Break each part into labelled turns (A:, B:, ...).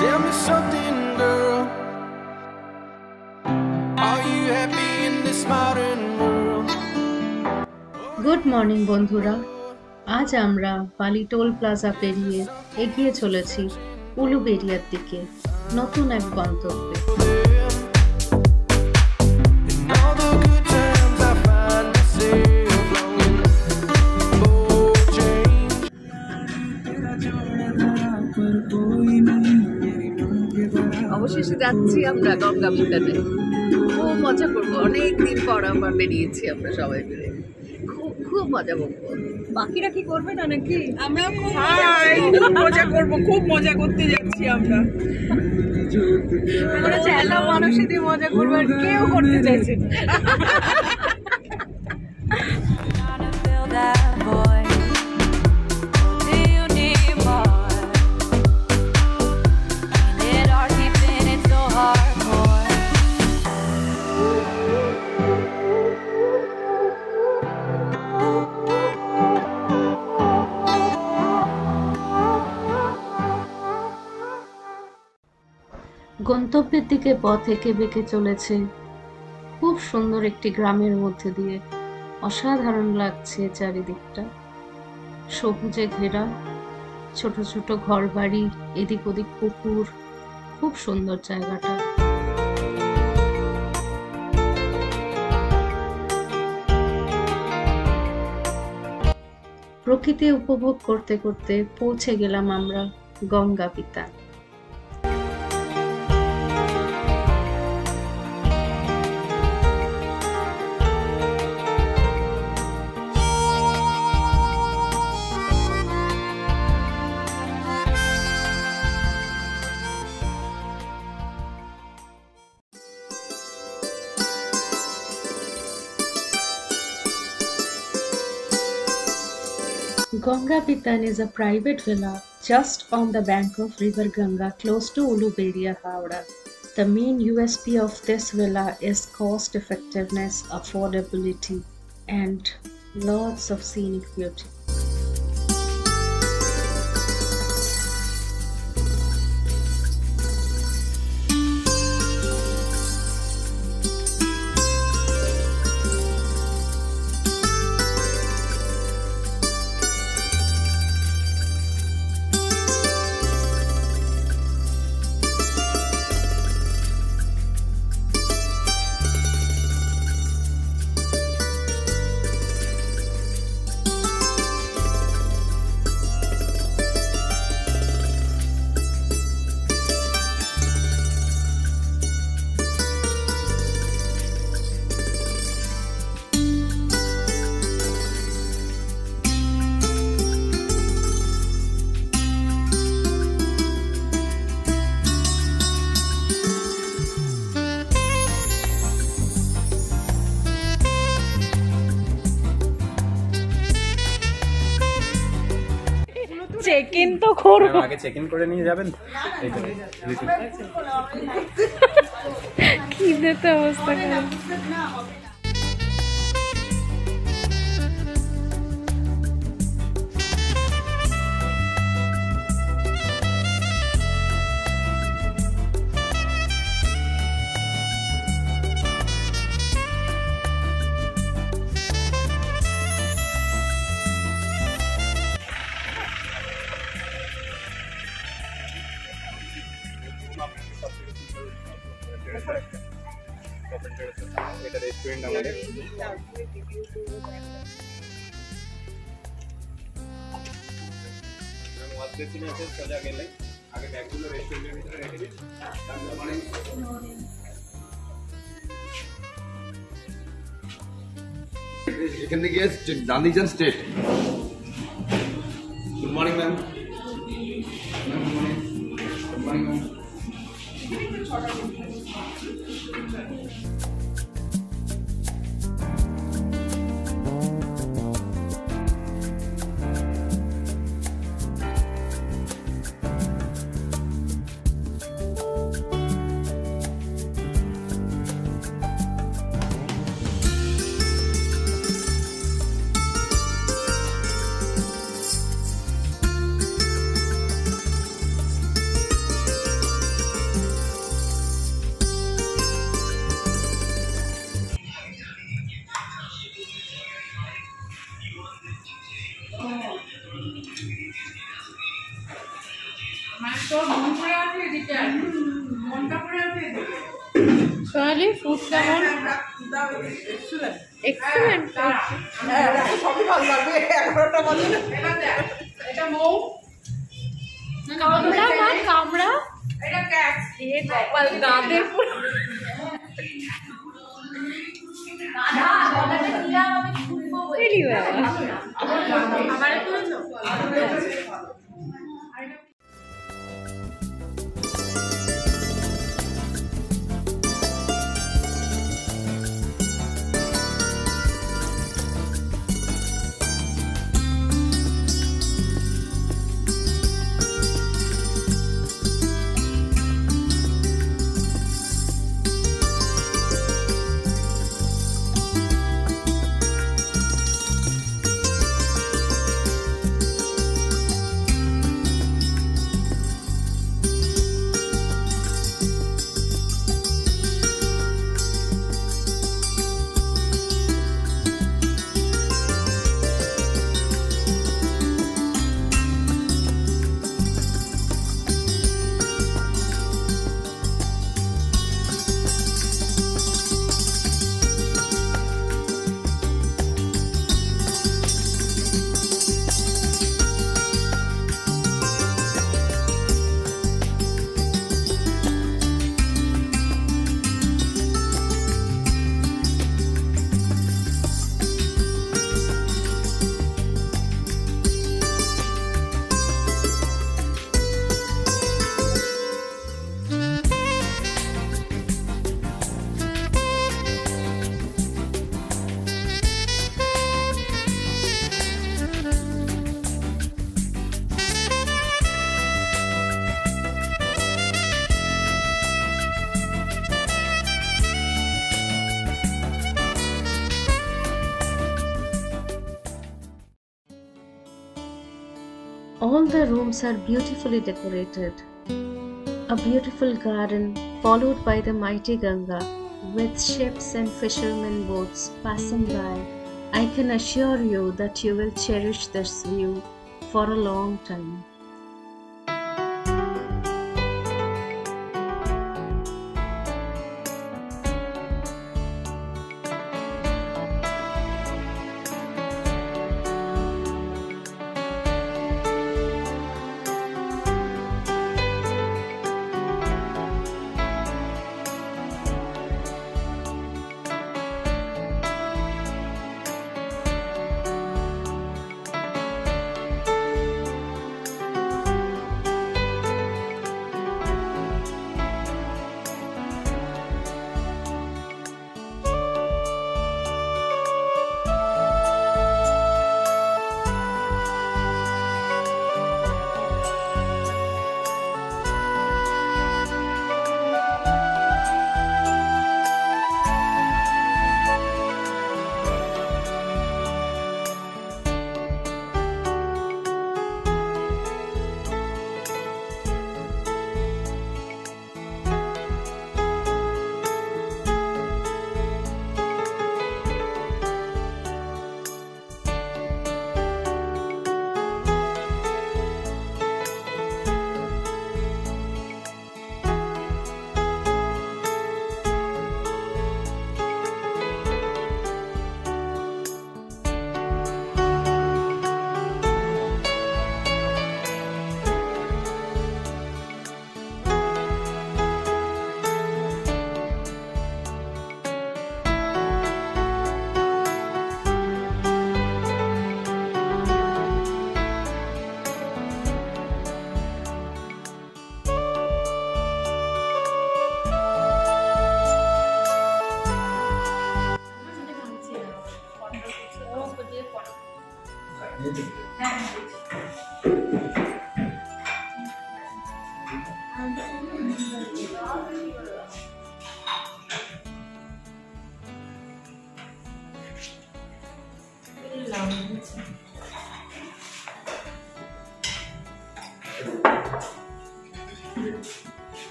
A: Tell me something, girl. Are you happy in this modern world?
B: Good morning বন্ধুরা, আজ আমরা বালি toll plaza পেরিয়ে এগিয়ে চলেছি উলুবেড়িয়ার দিকে, নতুন এক গন্তব্যে।
C: অবশেষে যাচ্ছি আমরা গঙ্গা বিতানে। খুব মজা করবো, অনেকদিন পর আবার বেরিয়েছি আমরা সবাই মিলে, খুব মজা করবো।
D: বাকিরা কি করবে না নাকি?
C: আমরা
D: খুব মজা করবো, খুব মজা করতে যাচ্ছি আমরা।
C: এত মানুষই দিয়ে মজা করবো আর কেউ করতে চাইছে না।
B: গন্তব্যের দিকে পথ এঁকে বেঁকে চলেছে, খুব সুন্দর একটি গ্রামের মধ্যে দিয়ে। অসাধারণ লাগছে চারিদিকটা, সবুজে ঘেরা, ছোট ছোট ঘর বাড়ি, এদিক ওদিক পুকুর, খুব সুন্দর জায়গাটা। প্রকৃতি উপভোগ করতে করতে পৌঁছে গেলাম আমরা গঙ্গা বিতান। Ganga Bitan is a private villa just on the bank of River Ganga, close to Uluberia, Howrah. The main USP of this villa is cost effectiveness, affordability, and lots of scenic beauty.
D: Check in তো করবো,
E: আগে check in করে নিয়ে যাবেন।
D: কি দিতে অবস্থা খারাপ।
E: এটা রেস্টুরেন্ট আমাদের। ওয়াচ বেসিন আছে, সোজা গেলে আগে ব্যাগগুলো রেস্টুরেন্টের ভিতরে রেখে দিন।
F: এখান থেকে গান্ধী যান state. Good morning ma'am. Good morning. Good morning ma'am.
B: Sonali food কেমন? এক্সেলেন্ট।
D: সবই ভালো লাগবে 11টা বাজে।
B: কামড়া না কামড়া,
D: এটা ক্যাট।
B: এ কপাল দাঁতের পুরো আমার করেছো। All the rooms are beautifully decorated. A beautiful garden followed by the mighty Ganga with ships and fishermen boats passing by. I can assure you that you will cherish this view for a long time.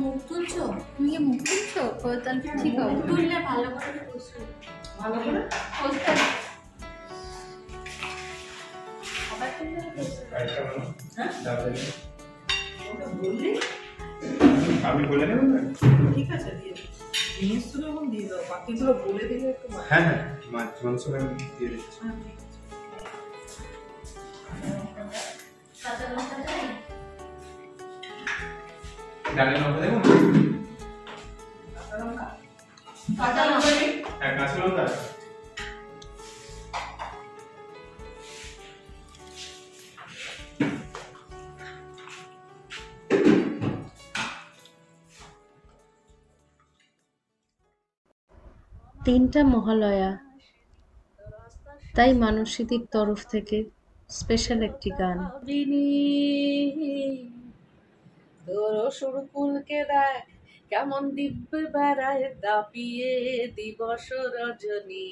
G: মুখ তুলছো? তুমি কি মুখ তুলছো? তাহলে ঠিক হবে, তুললে ভালো করে বসবে, ভালো করে বসতে
E: আপনি বলে নেবেন না?
D: ঠিক আছে দিয়ে দিই। জিনিসগুলো এখন দিয়ে দাও, বাকিগুলো বলে দিলে একটু ভালো।
E: হ্যাঁ হ্যাঁ, মাংস আমি দিয়ে দিচ্ছি।
D: হ্যাঁ, ঠিক আছে।
G: কাঁচা লঙ্কা চাই?
E: ডালের লঙ্কা দেবো?
D: কাঁচা লঙ্কা?
G: কাঁচা লঙ্কা নেই?
E: হ্যাঁ, কাঁচা লঙ্কা।
B: তিনটা মহালয়া, তাই মানসীদির তরফ থেকে স্পেশাল একটি গান।
C: তোর সুরকুলকে দেখ কেমন দিব্য বেড়ায় দাপিয়ে দিবস রজনী।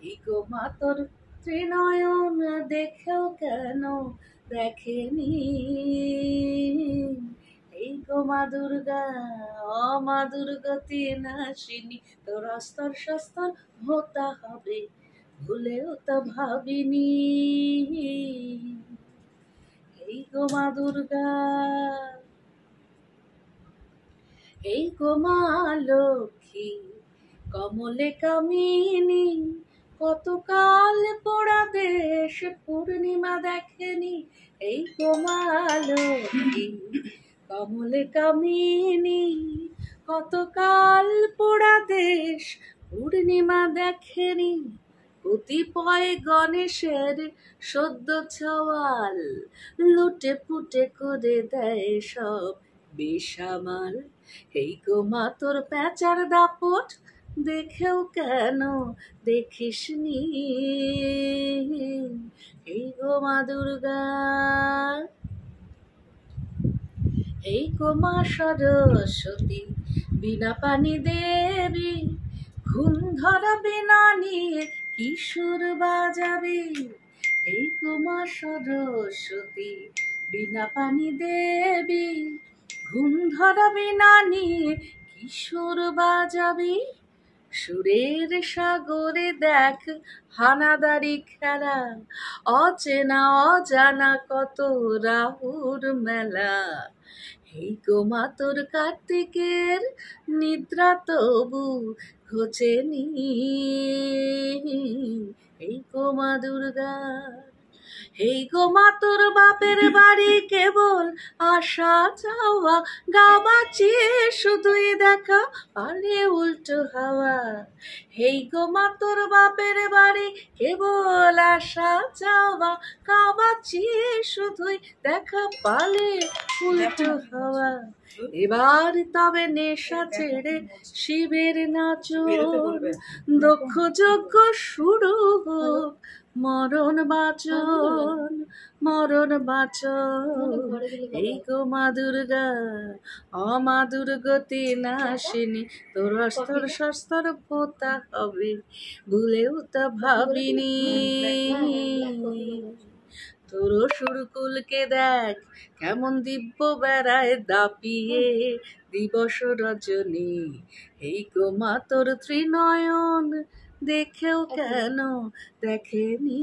C: এই গো মা তোর ত্রিনয়ন দেখেও কেন দেখেনি। এই গো মা দুর্গা মা দুর্গতি নাশিনী, তোর অস্তর শস্তর হতা হবে ভুলেও তো ভাবিনি। এই গো মা দুর্গা, এই গো মা লক্ষ্মী কমলে কামিনী, কতকাল পোড়া দেশ পূর্ণিমা দেখেনি। এই গো মা লক্ষ্মী কমলে কামিনী, কতকাল পোড়া দেশ পূর্ণিমা দেখেনি। কতিপয় গণেশের সদ্য ছাওয়াল লুটে পুটে করে দেয় সব বেসামাল। এই গো মা তোর প্যাঁচার দাপট দেখেও কেন দেখিসনি। এই গো মা দুর্গা, এই গো মা সরস্বতী বিনা পানি দেবী, ঘুম ধরা বিনা নিয়ে কিশোর বাজাবে। এই গো মা সরস্বতী বিনা পানি দেবী, ঘুম ধরা বিনা নিয়ে কিশোর বাজাবে। সুরের সাগরে দেখ হানাদারি খেলা, অচেনা অজানা কত রাহুর মেলা। এই গো মা তোর কার্তিকের নিদ্রা তবু ঘোচেনি। এই গো মা দুর্গা, এই গো মা তোর বাপের বাড়ি কেবল আসা যাওয়া, গা বাঁচিয়ে শুধুই দেখা পারে উল্টো হাওয়া। এই গো মা তোর বাপের বাড়ি কেবল আসা যাওয়া, গা বাঁচিয়ে শুধুই দেখা পালে উল্টো হাওয়া। এবার তবে নেশা ছেড়ে শিবের নাচন, দক্ষ যজ্ঞ শুরু হোক, মরণ বাচন মরণ বাচন। এই গো মা দুর্গা মা দুর্গতি নাশিনী, তোর অস্তর শস্তর পোতা হবে ভুলেও তা ভাবিনি। তোর সুরকুলকে দেখ কেমন দিব্য বেড়ায় দাপিয়ে দিবস রজনী। এই গো মা তোর ত্রিনয়ন দেখেও কেন দেখেনি।